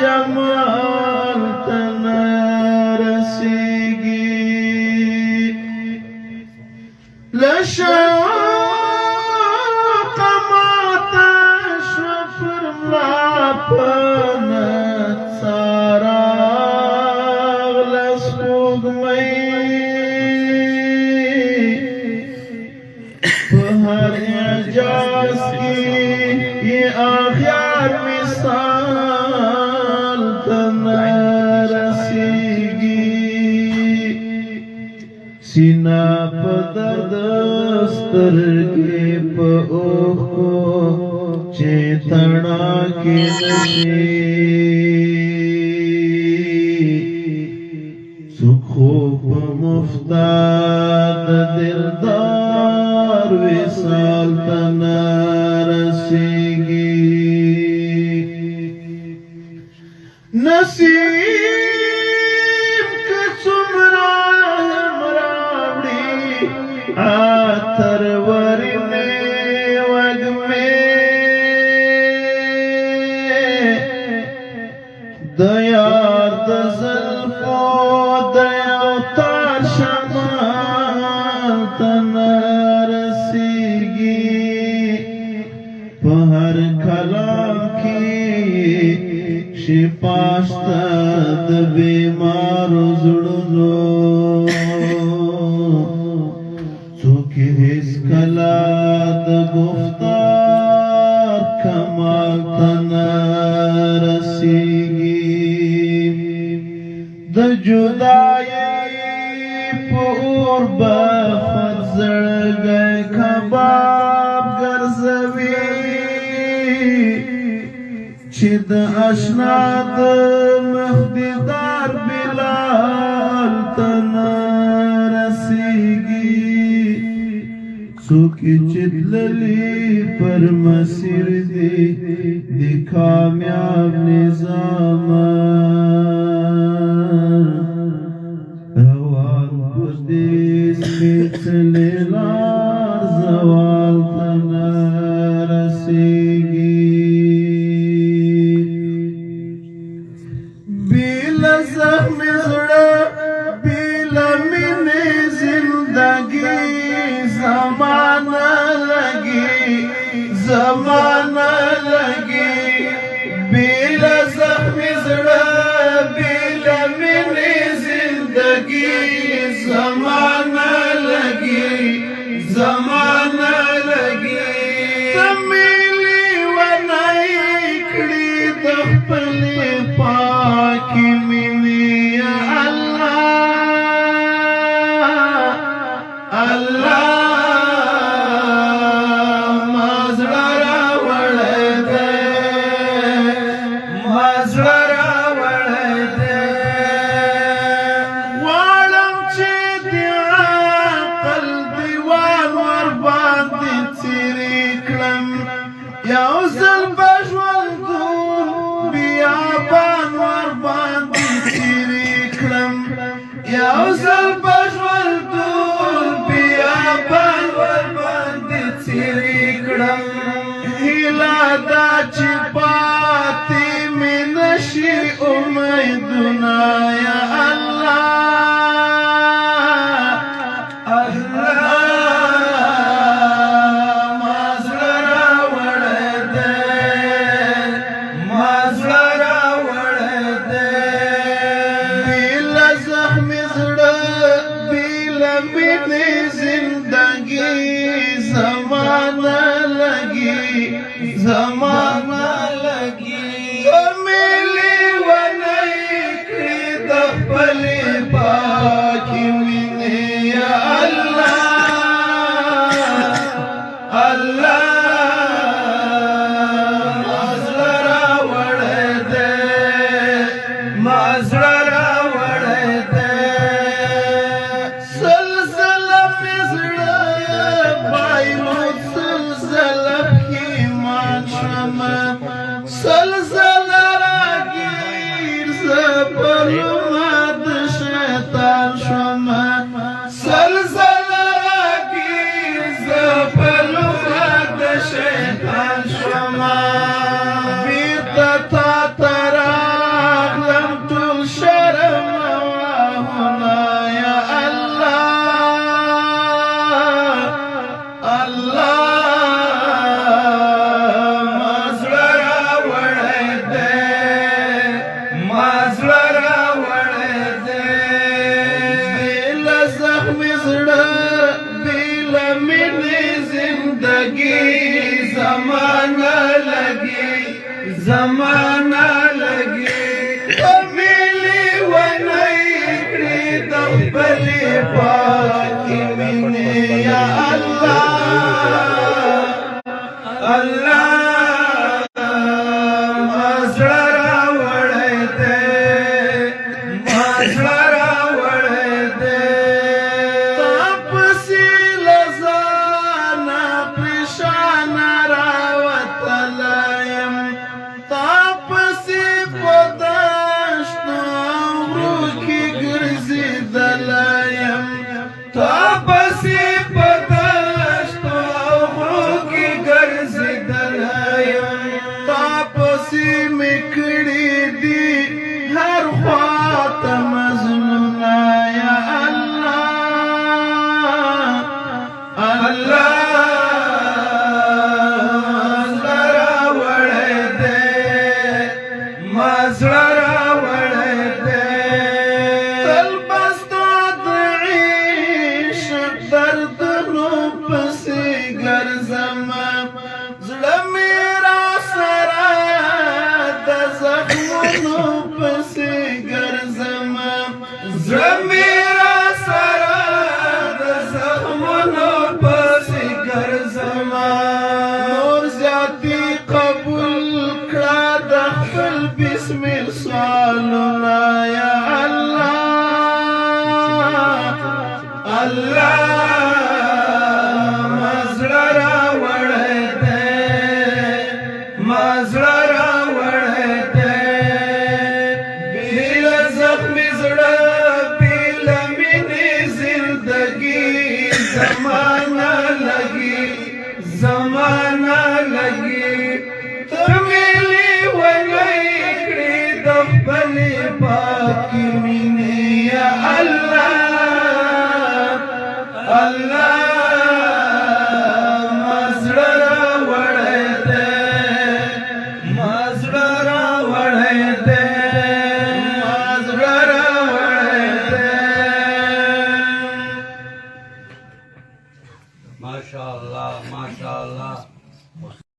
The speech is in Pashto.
جمال تنا رسیگی لشوق ماتا شفر ملاپنت ساراغ لسوگ مئی بہر اعجاز کی یہ آخیار مثال تنا رسیگی سینا پا درد سترگی پا اوخو چیتنا کی نشی سکھو پا مفتاد دلدار وصال تنا رسیگی نصیب کسمرا مراوڑی آتر وری میں وگ میں دیار دزلفو دیوتار شمال تنا رسیگی پہر کلام کی شپاشتا د بیمار زړونو څوک هیڅ کلا د گفتار کمال تنا رسیږي د جدائی په اور بخت زړګی کباب ګرځوي چې د اشنا د مخدیدار بلال تنا رسیگی څوک چې تللی پر مسیر دی کامیاب نظام روان پر دې سپېڅلې لار زوال تنا رسیگی زخم زڑا بیلا مینی زندگی زمانہ لگی بیلا زخم زڑا بیلا مینی زندگی زمانہ لگی تمیلی ونائی کڑی دخپلی پاکی یوزل بجوالدون بیابان ورباندی تیری کلم یوزل بجوالدون بیابان ورباندی تیری کلم هیلا دا چی پاتی می نشی امیدنا یا اللہ زمانہ لگی تو میلی ونائی کری زمانہ لگی میلی ونکڑی دخبلی پاکی مینی یا اللہ اللہ مزڑا وڑے دے مزڑا وڑے دے تاپسی لزانا پریشانا راوت لایم تاپسی پداشت عمرو کی گرزی دلایم تاپسی پداشت عمرو کی گرزی دلایم تاپسی مکڑی دی ہر خوات مظلومہ یا اللہ اللہ مزڑا وڑے دے مزڑا وڑے دے تل بستا دعیش درد نو پسی گرزم زڑا میرا سرا دا زخمونو پسی گرزم زڑا میرا سرا دا زخمونو پسی گرزم نور زیادی قبول کرا دخل بسم الصالونا یا اللہ اللہ مزڑا وڑے دے مزڑا وڑے دے بیل زخمی زڑا بیل منی زندگی زمانہ لگی زمانہ لگی تمیلی ونکڑی دخبلی پاکی مینی یا اللہ اللہ مزڑا وڑے دے مزڑا وڑے دے مزڑا وڑے دے माशाअल्लाह माशाअल्लाह